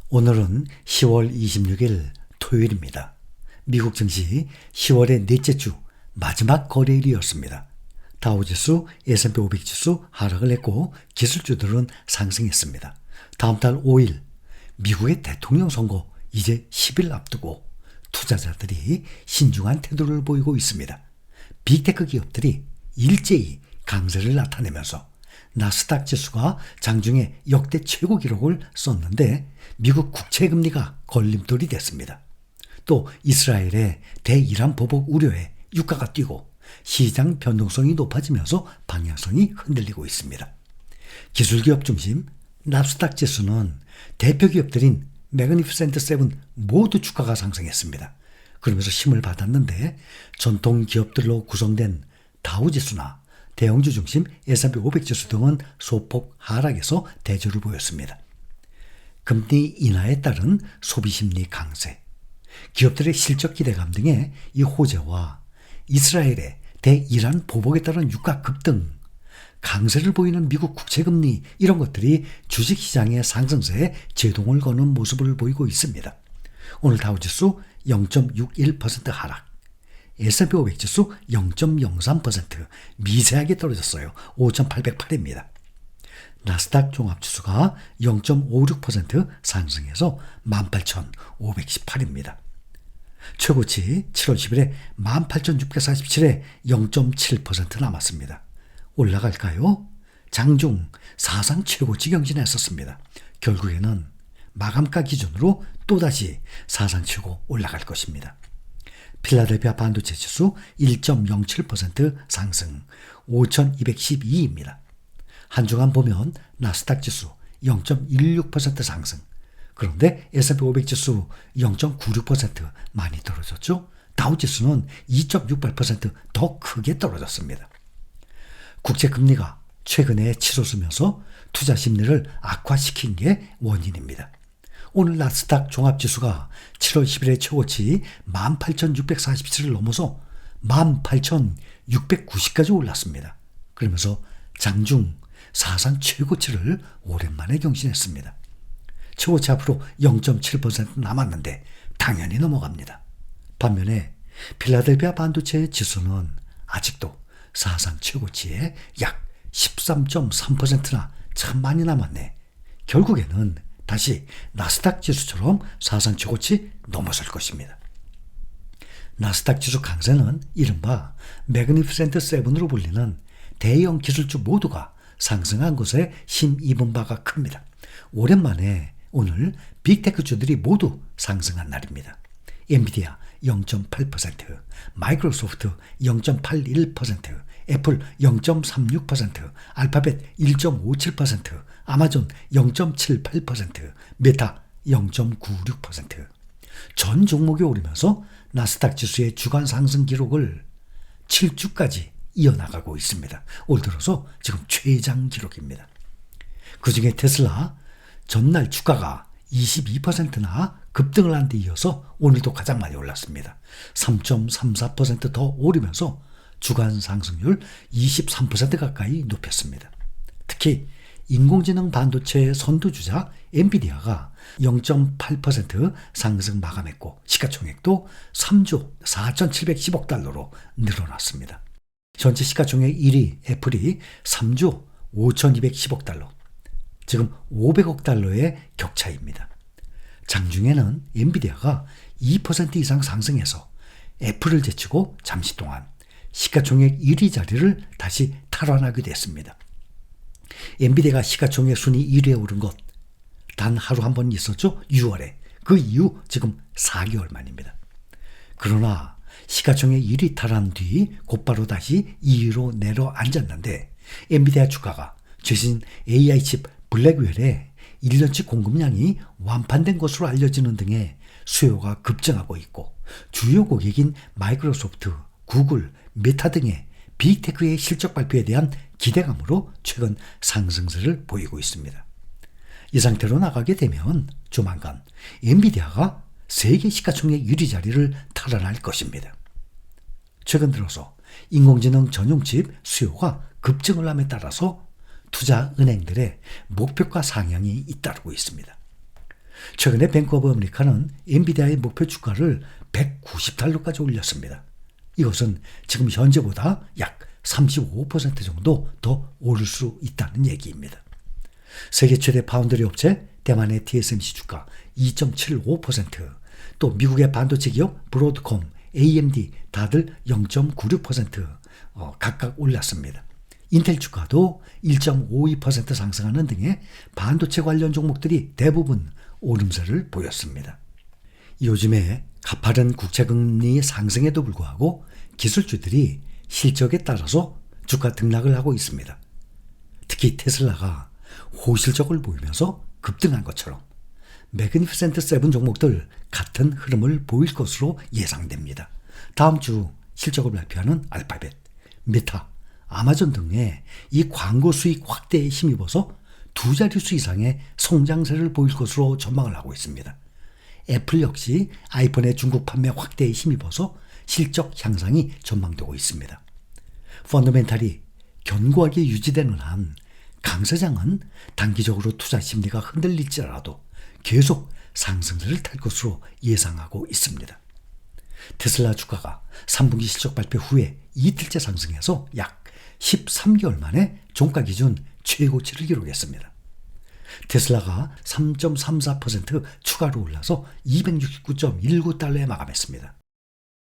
오늘은 10월 26일 토요일입니다. 미국 증시 10월의 넷째 주 마지막 거래일이었습니다. 다우지수, S&P 500 지수 하락을 했고 기술주들은 상승했습니다. 다음 달 5일 미국의 대통령 선거 이제 10일 앞두고 투자자들이 신중한 태도를 보이고 있습니다. 빅테크 기업들이 일제히 강세를 나타내면서 나스닥 지수가 장중에 역대 최고 기록을 썼는데 미국 국채금리가 걸림돌이 됐습니다. 또 이스라엘의 대이란 보복 우려에 유가가 뛰고 시장 변동성이 높아지면서 방향성이 흔들리고 있습니다. 기술기업 중심 나스닥 지수는 대표 기업들인 매그니피센트 세븐 모두 주가가 상승했습니다. 그러면서 힘을 받았는데 전통 기업들로 구성된 다우지수나 대형주 중심 S&P 500 지수 등은 소폭 하락해서 대조를 보였습니다. 금리 인하에 따른 소비심리 강세, 기업들의 실적 기대감 등의 이 호재와 이스라엘의 대이란 보복에 따른 유가 급등, 강세를 보이는 미국 국채금리 이런 것들이 주식시장의 상승세에 제동을 거는 모습을 보이고 있습니다. 오늘 다우지수 0.61% 하락, S&P 500 지수 0.03% 미세하게 떨어졌어요. 5,808입니다. 나스닥 종합지수가 0.56% 상승해서 18,518입니다. 최고치 7월 10일에 18,647에 0.7% 남았습니다. 올라갈까요? 장중 사상 최고치 경신했었습니다. 결국에는 마감가 기준으로 또다시 사상 최고 올라갈 것입니다. 필라델피아 반도체 지수 1.07% 상승 5,212입니다. 한 주간 보면 나스닥 지수 0.16% 상승, 그런데 S&P 500 지수 0.96% 많이 떨어졌죠. 다우지수는 2.68% 크게 떨어졌습니다. 국채금리가 최근에 치솟으면서 투자 심리를 악화시킨 게 원인입니다. 오늘 나스닥 종합지수가 7월 10일의 최고치 18,647을 넘어서 18,690까지 올랐습니다. 그러면서 장중 사상 최고치를 오랜만에 경신했습니다. 최고치 앞으로 0.7% 남았는데 당연히 넘어갑니다. 반면에 필라델피아 반도체 지수는 아직도 사상 최고치에 약 13.3%나 참 많이 남았네. 결국에는 다시 나스닥 지수처럼 사상 최고치 넘어설 것입니다. 나스닥 지수 강세는 이른바 매그니피센트 세븐으로 불리는 대형 기술주 모두가 상승한 것에 힘입은 바가 큽니다. 오랜만에 오늘 빅테크주들이 모두 상승한 날입니다. 엔비디아 0.8%, 마이크로소프트 0.81%, 애플 0.36%, 알파벳 1.57%, 아마존 0.78%, 메타 0.96%. 전 종목이 오르면서 나스닥 지수의 주간 상승 기록을 7주까지 이어나가고 있습니다. 올 들어서 지금 최장 기록입니다. 그중에 테슬라 전날 주가가 22%나 급등을 한 데 이어서 오늘도 가장 많이 올랐습니다. 3.34% 더 오르면서 주간 상승률 23% 가까이 높였습니다. 특히 인공지능 반도체 선두주자 엔비디아가 0.8% 상승 마감했고 시가총액도 3조 4,710억 달러로 늘어났습니다. 전체 시가총액 1위 애플이 3조 5,210억 달러, 지금 500억 달러의 격차입니다. 장중에는 엔비디아가 2% 이상 상승해서 애플을 제치고 잠시 동안 시가총액 1위 자리를 다시 탈환하게 됐습니다. 엔비디아가 시가총액 순위 1위에 오른 것 단 하루 한 번 있었죠. 6월에. 그 이후 지금 4개월 만입니다. 그러나 시가총액 1위 탈환 뒤 곧바로 다시 2위로 내려앉았는데 엔비디아 주가가 최신 AI 칩 블랙웰의 1년치 공급량이 완판된 것으로 알려지는 등의 수요가 급증하고 있고 주요 고객인 마이크로소프트, 구글, 메타 등의 빅테크의 실적 발표에 대한 기대감으로 최근 상승세를 보이고 있습니다. 이 상태로 나가게 되면 조만간 엔비디아가 세계 시가총액 1위 자리를 탈환할 것입니다. 최근 들어서 인공지능 전용칩 수요가 급증을 함에 따라서 투자 은행들의 목표가 상향이 잇따르고 있습니다. 최근에 뱅크 오브 아메리카는 엔비디아의 목표 주가를 190달러까지 올렸습니다. 이것은 지금 현재보다 약 35% 정도 더 오를 수 있다는 얘기입니다. 세계 최대 파운드리 업체 대만의 TSMC 주가 2.75%, 또 미국의 반도체 기업 브로드콤, AMD 다들 0.96% 각각 올랐습니다. 인텔 주가도 1.52% 상승하는 등의 반도체 관련 종목들이 대부분 오름세를 보였습니다. 요즘에 가파른 국채금리 상승에도 불구하고 기술주들이 실적에 따라서 주가 등락을 하고 있습니다. 특히 테슬라가 호실적을 보이면서 급등한 것처럼 매그니피센트 세븐 종목들 같은 흐름을 보일 것으로 예상됩니다. 다음 주 실적을 발표하는 알파벳, 메타, 아마존 등의 이 광고 수익 확대에 힘입어서 두 자릿수 이상의 성장세를 보일 것으로 전망을 하고 있습니다. 애플 역시 아이폰의 중국 판매 확대에 힘입어서 실적 향상이 전망되고 있습니다. 펀더멘탈이 견고하게 유지되는 한 강세장은 단기적으로 투자 심리가 흔들릴지라도 계속 상승세를 탈 것으로 예상하고 있습니다. 테슬라 주가가 3분기 실적 발표 후에 이틀째 상승해서 약 13개월 만에 종가 기준 최고치를 기록했습니다. 테슬라가 3.34% 추가로 올라서 269.19달러에 마감했습니다.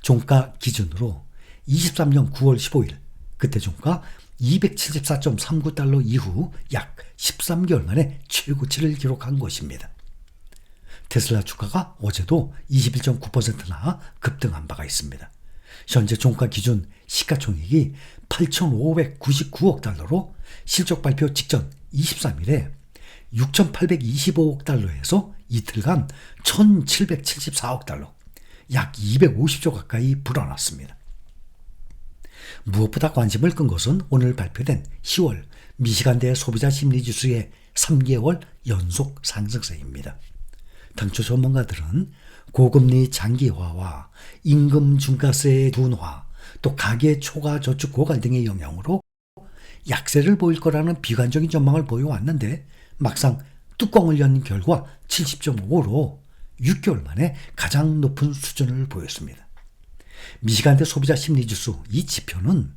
종가 기준으로 23년 9월 15일 그때 종가 274.39달러 이후 약 13개월 만에 최고치를 기록한 것입니다. 테슬라 주가가 어제도 21.9%나 급등한 바가 있습니다. 현재 종가 기준 시가총액이 8,599억 달러로 실적 발표 직전 23일에 6,825억 달러에서 이틀간 1,774억 달러, 약 250조 가까이 불어났습니다. 무엇보다 관심을 끈 것은 오늘 발표된 10월 미시간대 소비자 심리지수의 3개월 연속 상승세입니다. 당초 전문가들은 고금리 장기화와 임금 중과세 둔화, 또 가계 초과 저축 고갈 등의 영향으로 약세를 보일 거라는 비관적인 전망을 보여왔는데 막상 뚜껑을 연 결과 70.5로 6개월 만에 가장 높은 수준을 보였습니다. 미시간대 소비자 심리지수 이 지표는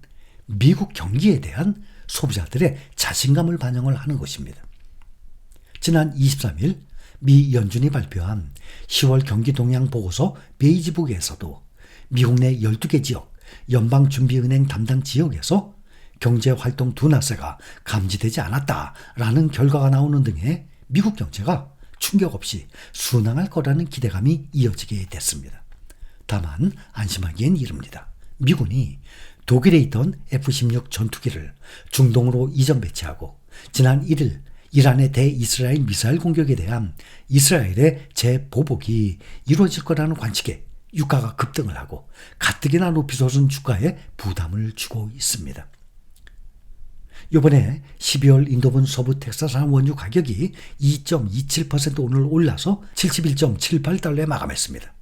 미국 경기에 대한 소비자들의 자신감을 반영을 하는 것입니다. 지난 23일 미 연준이 발표한 10월 경기 동향 보고서 베이지북에서도 미국 내 12개 지역 연방준비은행 담당 지역에서 경제활동 둔화세가 감지되지 않았다라는 결과가 나오는 등의 미국 경제가 충격 없이 순항할 거라는 기대감이 이어지게 됐습니다. 다만 안심하기엔 이릅니다. 미군이 독일에 있던 F-16 전투기를 중동으로 이전 배치하고 지난 1일 이란의 대이스라엘 미사일 공격에 대한 이스라엘의 재보복이 이루어질 거라는 관측에 유가가 급등을 하고 가뜩이나 높이 솟은 주가에 부담을 주고 있습니다. 이번에 12월 인도분 서부 텍사스산 원유 가격이 2.27% 오늘 올라서 71.78달러에 마감했습니다.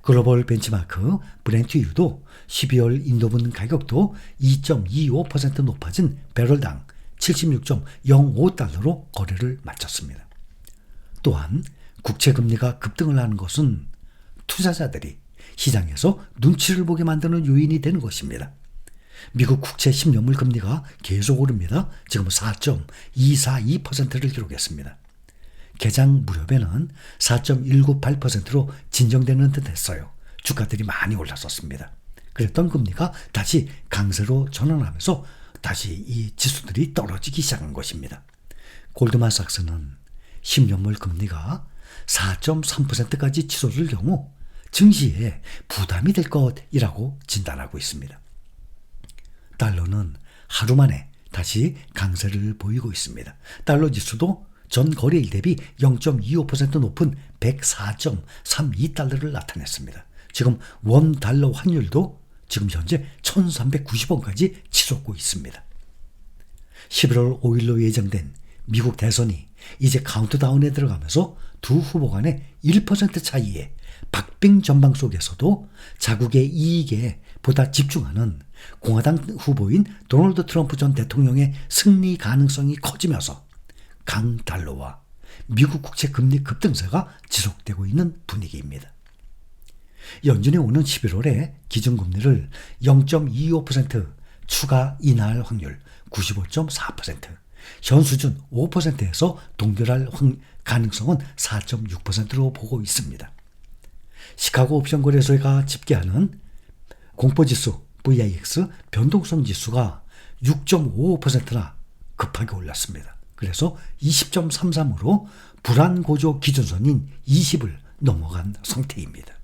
글로벌 벤치마크 브렌트유도 12월 인도분 가격도 2.25% 높아진 배럴당 76.05달러로 거래를 마쳤습니다. 또한 국채금리가 급등을 하는 것은 투자자들이 시장에서 눈치를 보게 만드는 요인이 되는 것입니다. 미국 국채 10년물 금리가 계속 오릅니다. 지금 4.242%를 기록했습니다. 개장 무렵에는 4.198%로 진정되는 듯 했어요. 주가들이 많이 올랐었습니다. 그랬던 금리가 다시 강세로 전환하면서 다시 이 지수들이 떨어지기 시작한 것입니다. 골드만삭스는 10년물 금리가 4.3%까지 치솟을 경우 증시에 부담이 될 것이라고 진단하고 있습니다. 달러는 하루 만에 다시 강세를 보이고 있습니다. 달러 지수도 전 거래일 대비 0.25% 높은 104.32달러를 나타냈습니다. 지금 원 달러 환율도 지금 현재 1390원까지 치솟고 있습니다. 11월 5일로 예정된 미국 대선이 이제 카운트다운에 들어가면서 두 후보 간의 1% 차이의 박빙 전방 속에서도 자국의 이익에 보다 집중하는 공화당 후보인 도널드 트럼프 전 대통령의 승리 가능성이 커지면서 강달러와 미국 국채 금리 급등세가 지속되고 있는 분위기입니다. 연준이 오는 11월에 기준금리를 0.25% 추가 인하할 확률 95.4%, 현 수준 5%에서 동결할 가능성은 4.6%로 보고 있습니다. 시카고 옵션 거래소가 집계하는 공포지수 VIX 변동성 지수가 6.55%나 급하게 올랐습니다. 그래서 20.33으로 불안고조 기준선인 20을 넘어간 상태입니다.